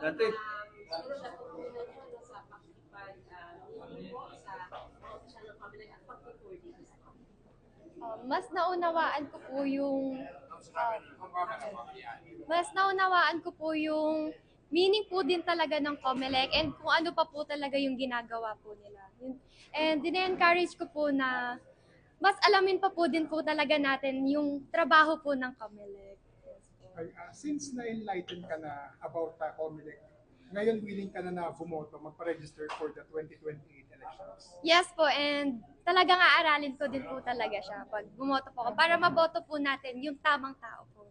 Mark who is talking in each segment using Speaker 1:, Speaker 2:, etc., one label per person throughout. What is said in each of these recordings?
Speaker 1: Dati,
Speaker 2: Siguro siya tutunan niyo ano, sa pakikipag sa ng public at pag-tour dito sa
Speaker 3: Mas naunawaan ko po yung mas naunawaan ko po yung meaning po din talaga ng COMELEC and kung ano pa po talaga yung ginagawa po nila. And dine-encourage ko po na mas alamin pa po din po talaga natin yung trabaho po ng COMELEC.
Speaker 4: Since na-enlighten ka na about COMELEC, ngayon willing ka na bumoto, magpa-register for the 2028 elections?
Speaker 3: Yes po, and talagang aaralin ko din po talaga siya pag bumoto po ako para maboto po natin yung tamang tao po.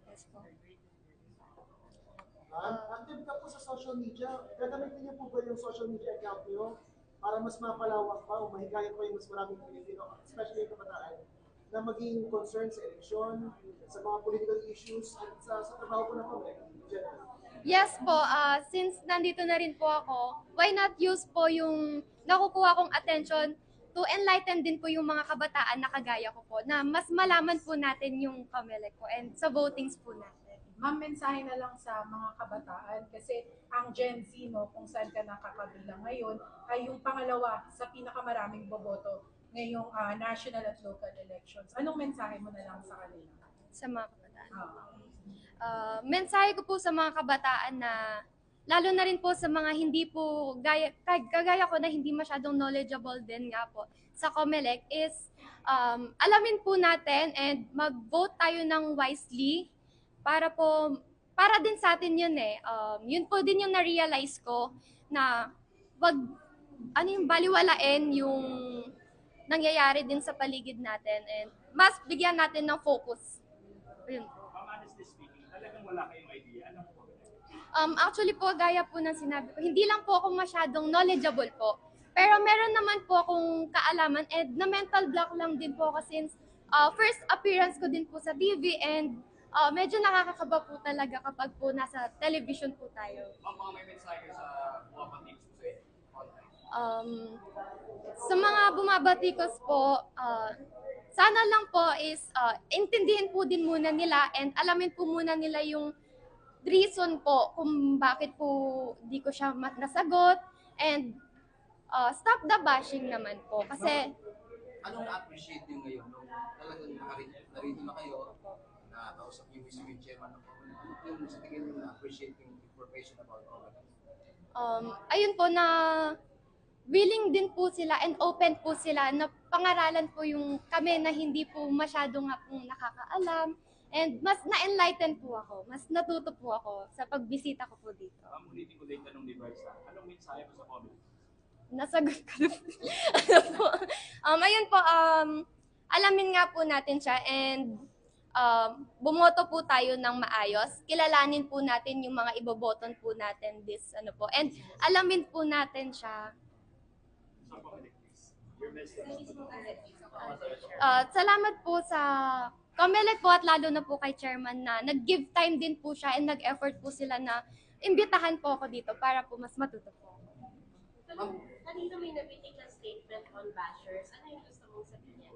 Speaker 3: Yes po.
Speaker 5: Active ka po sa social media. Gagamitin niyo po ba yung social media account niyo para mas mapalawak pa o mahikayat pa yung mas maraming Pilipino, especially yung kabataan, na maging concerned sa eleksyon, sa mga political issues, at sa trabaho po ng COMELEC in general?
Speaker 3: Yes po, since nandito na rin po ako, why not use po yung nakukuha kong attention to enlighten din po yung mga kabataan na kagaya ko po, na mas malaman po natin yung COMELEC po and sa votings po natin.
Speaker 6: Ma'am, mensahe na lang sa mga kabataan kasi ang Gen Z, no, kung saan ka nakakabilang ngayon, ay yung pangalawa sa pinakamaraming boboto ngayong national at local elections. Anong mensahe mo na lang sa kanila?
Speaker 3: Sa mga kabataan. Mensahe ko po sa mga kabataan na lalo na rin po sa mga hindi po kagaya ko na hindi masyadong knowledgeable din nga po sa COMELEC is alamin po natin and mag-vote tayo ng wisely para din sa atin yun eh. Yun po din yung na-realize ko na wag yung baliwalain yung nangyayari din sa paligid natin and mas bigyan natin ng focus. Yun po.
Speaker 1: honestly speaking, talagang wala kayong idea. Ano po?
Speaker 3: Actually po, gaya po ng sinabi ko, hindi lang po ako masyadong knowledgeable po. Pero meron naman po akong kaalaman and na mental block lang din po ako since first appearance ko din po sa TV and medyo nakakakaba po talaga kapag po nasa television po tayo.
Speaker 1: Mga may mensahe sa bumabatikos po sa
Speaker 3: Sa mga bumabatikos po, sana lang po is intindihin po din muna nila and alamin po muna nila yung reason po kung bakit po di ko siya nasagot and stop the bashing naman po kasi
Speaker 7: Anong na-appreciate nyo ngayon nung talagang narito na kayo, na kausap niyo mismo yung chairman ng COMELEC? Ano yung sa tingin nyo na-appreciate yung information about COMELEC?
Speaker 3: ayun po na willing din po sila and open po sila na pangaralan po yung kami na hindi po masyadong nga pong nakakaalam and mas na-enlighten po ako, mas natuto po ako sa pagbisita ko po dito.
Speaker 1: Ulitin ko din tanong ni Bryce. Anong mensahe mo sa comment?
Speaker 3: Nasagot ko na po. Ano po? Ayun po, alamin nga po natin siya and bumoto po tayo ng maayos. Kilalanin po natin yung mga iboboton po natin this ano po. And alamin po natin siya.
Speaker 1: Sa comment, please. Your message.
Speaker 3: Salamat po sa COMELEC po at lalo na po kay Chairman na nag-give time din po siya and nag-effort po sila na imbitahan po ako dito para po mas matuto po.
Speaker 2: Kanina may nabitik na statement on bashers. Ano yung gusto mong sabihin?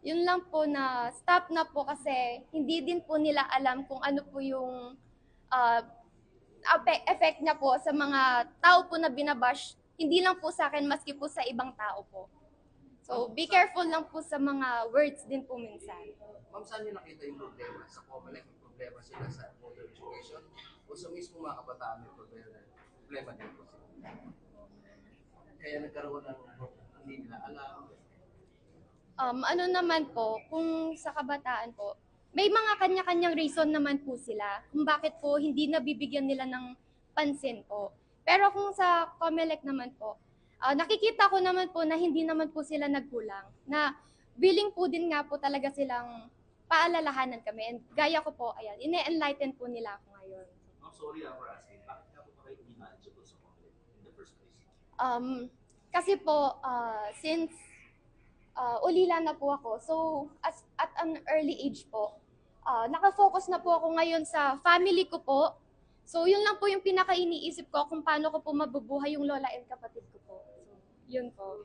Speaker 3: Yun lang po na stop na po kasi hindi din po nila alam kung ano po yung effect niya po sa mga tao po na binabash. Hindi lang po sa akin, maski po sa ibang tao po. So, be careful lang po sa mga words din po minsan.
Speaker 7: Ma'am, saan nyo nakita yung problema? Sa COMELEC, may problema sila sa voter education? O sa mismo mga kabataan may problema din po sila? Kaya nagkaroon ng hindi nila alam.
Speaker 3: Ano naman po, kung sa kabataan po, may mga kanya-kanyang reason naman po sila kung bakit po hindi nabibigyan nila ng pansin po. Pero kung sa COMELEC naman po, nakikita ko naman po na hindi naman po sila nagkulang. Na willing po din nga po talaga silang paalalahanan kami. And gaya ko po, ayan, ine-enlighten po nila ako ngayon.
Speaker 1: I'm sorry for asking. Bakit nga po kayo hindi knowledgeable sa comment in the first place?
Speaker 3: Kasi po, since ulila na po ako, so at an early age po, nakafocus na po ako ngayon sa family ko po. So yun lang po yung pinaka-iniisip ko kung paano ko po mabubuhay yung lola and kapatid ko po. So, yun po.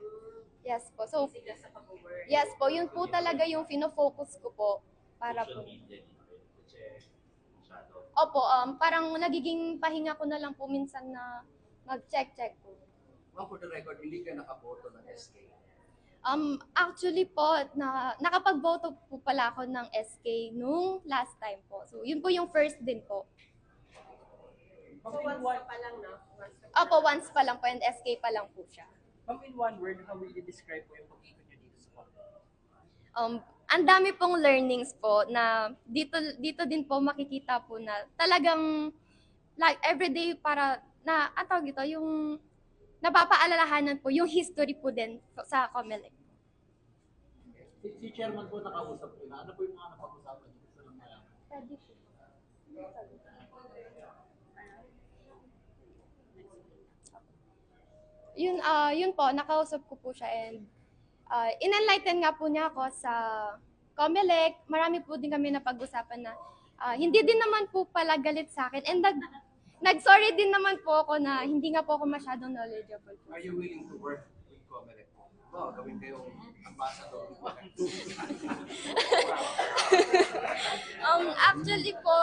Speaker 3: Yes po. So,
Speaker 2: Sila sa pag-work.
Speaker 3: yes po, yun po talaga yung fino-focus ko po para
Speaker 1: Social
Speaker 3: po.
Speaker 1: media, hindi ko check. Masyado.
Speaker 3: Opo, parang nagiging pahinga ko na lang po minsan na mag-check po.
Speaker 7: Ma'am, for the record, hindi ka nakaboto ng SK.
Speaker 3: Actually po, nakapag-voto po pala ako ng SK nung last time po. So, yun po yung first din po.
Speaker 2: So once pa lang, no?
Speaker 3: Opo, once pa lang po and SK pa lang po siya.
Speaker 1: Ma'am, in one word, how will you describe po yung pag-ikot nyo dito sa Comelec?
Speaker 3: Ang dami pong learnings po na dito din po makikita po na talagang like everyday para na atawag ito yung napapaalalahanan po yung history po din sa Comelec.
Speaker 8: Si chairman po nakausap ko na. Ano po yung mga napag-usapan niyo? Gusto lang malaman.
Speaker 3: Pwede po. Yun po, nakausap ko po siya and in-enlighten nga po niya ako sa Comelec. Marami po din kami napag-usapan na hindi din naman po pala galit sa akin and nag-sorry din naman po ako na hindi nga po ako masyadong knowledgeable po.
Speaker 7: Are you willing to work with Comelec? Oo, gawin kayong ambassador.
Speaker 3: Actually po,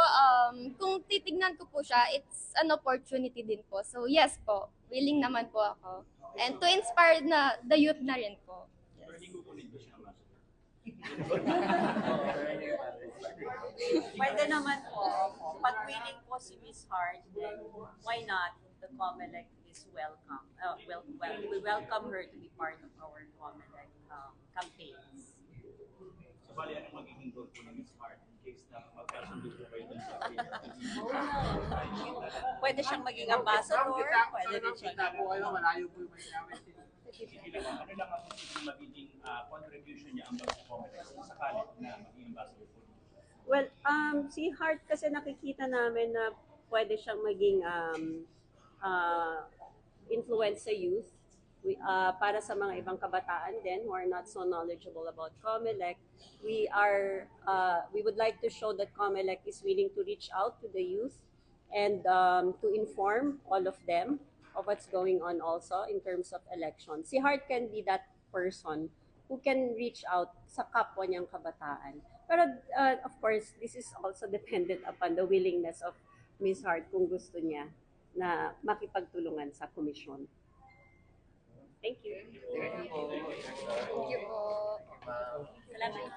Speaker 3: kung titignan ko po siya, it's an opportunity din po. So yes po, willing naman po ako. And to inspire na the youth na rin po.
Speaker 1: Pero hindi ko kunin ko siya ambassador.
Speaker 9: Pwede naman po. Pag willing po si Miss Hart, then why not? The Comelec is welcome. We welcome her to be part of our Comelec campaigns.
Speaker 1: So, bali, anong magiging goal po ng Miss Hart in case na magkasundo po kayo dun sa
Speaker 9: Pwede siyang maging ambassador, pwede rin siyang...
Speaker 8: Kita po kayo, malayo po yung may namin.
Speaker 1: Sige lang, ano lang ang posibleng magiging contribution niya ang sa Comelec kung sakali na maging ambassador po?
Speaker 10: Well, si Hart kasi nakikita namin na pwede siyang maging influence sa youth. Para sa mga ibang kabataan din who are not so knowledgeable about Comelec, we would like to show that Comelec is willing to reach out to the youth and to inform all of them of what's going on also in terms of elections. Si Hart can be that person who can reach out sa kapwa niyang kabataan. Pero of course, this is also dependent upon the willingness of Ms. Hart kung gusto niya na makipagtulungan sa komisyon. Thank you.
Speaker 7: Thank you po.
Speaker 3: Thank you po.
Speaker 9: Salamat.